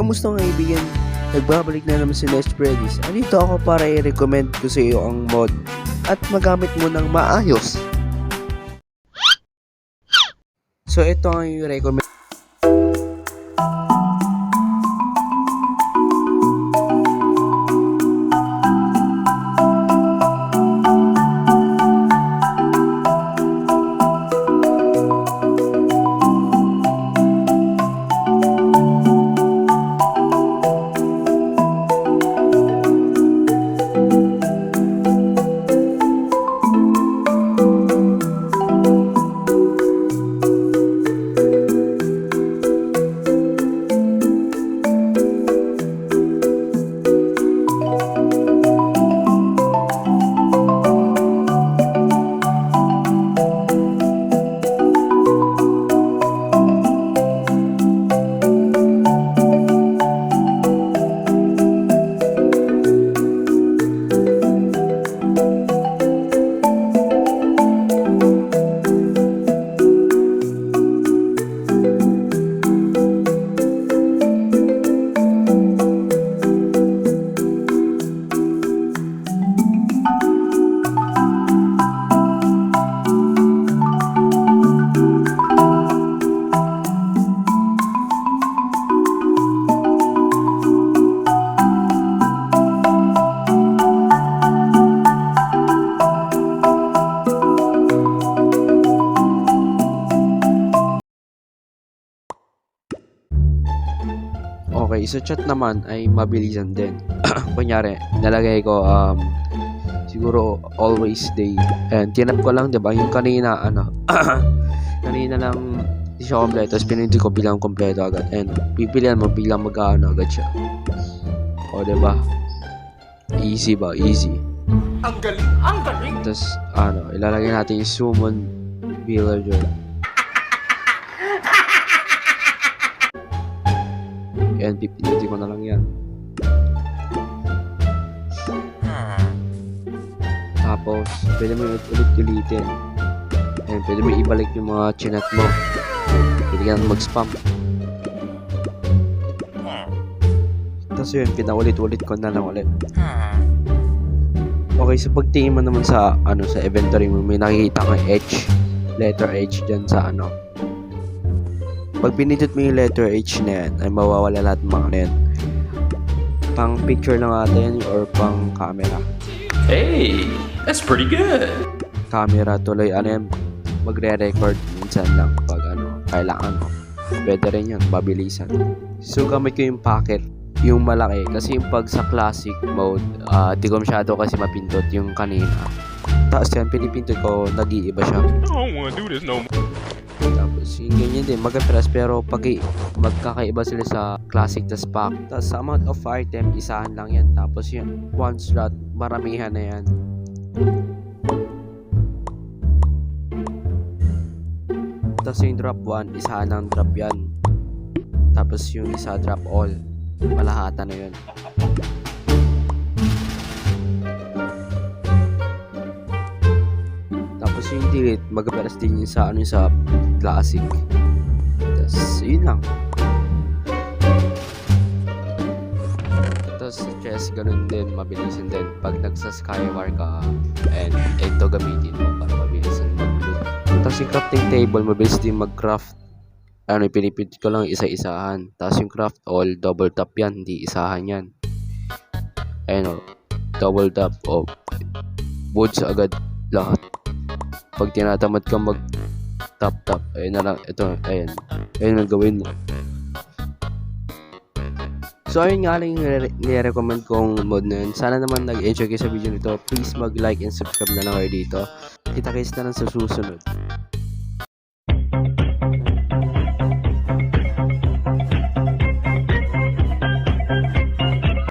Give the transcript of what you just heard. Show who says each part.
Speaker 1: Kamusta mga kaibigan? Nagbabalik na naman si Nest Predis. Andito ako para i-recommend ko sa iyo ang mod at magamit mo ng maayos. So ito ang i-recommend. Okay, sa chat naman ay mabilisan din. Kunyari, nalagay ko siguro always day. And tinap ko lang, 'di ba? Yung kanina kanina lang hindi siya kompleto, tapos pinindot ko bilang kompleto agad. And pipilian mo bilang agad siya. O, 'di ba? Easy ba? Easy.
Speaker 2: Ang galing, ang galing.
Speaker 1: Tapos ilalagay natin yung summon villager. Yan, pipilitin ko na lang yan. Tapos, pwede mo ulit-ulitin. Ayan, pwede mo ibalik yung mga chinat mo. Pwede ka na mag-spam. Tapos yun, pinaulit-ulit ko na lang ulit. Okay, so pagtingin mo naman sa sa inventory mo, may nakikita kang H, letter H dyan sa Pag pinindot mo yung letter H na yan, ay mawawala lahat ng mga yan. Pang picture lang ata yan or pang camera.
Speaker 2: Hey, that's pretty good.
Speaker 1: Camera tuloy, yan, magre-record minsan lang pag kailangan mo. Pwede rin yan, mabilisan. So gamit ko yung packet, yung malaki. Kasi yung pag sa classic mode, di ko masyado kasi mapindot yung kanina. Tapos yan, pinipindot ko, nag-iiba siya.
Speaker 2: I don't wanna do this no more.
Speaker 1: Tapos yung ganyan din, mag-press pero pag magkakaiba sila sa classic tas pack. Tapos sa amount of item, isahan lang yan. Tapos yun, one slot, maramihan na yan. Tapos yung drop 1, isahan lang drop yan. Tapos yung isa drop all, malahata na yun. Tapos yung delete, mag-press din yun sa sa classic. Tapos yun lang. Tapos sa chess, ganun din, mabilisan din pag nagsa-skywar ka, and ito gamitin mo para mabilisan mag-loot. Tapos yung crafting table, mabilis din mag-craft. Pinipindot ko lang isa-isahan. Tapos yung craft all, double tap yan, hindi isahan yan. Double tap, woods agad lahat. Pag tinatamad ka mag tap, ayun na lang, ayun ang gawin mo. So ayun nga lang yung nire-recommend kong mod na yun. Sana naman nag-enjoy kayo sa video nito. Please mag-like and subscribe na lang kayo dito. Kita-kits na lang sa susunod.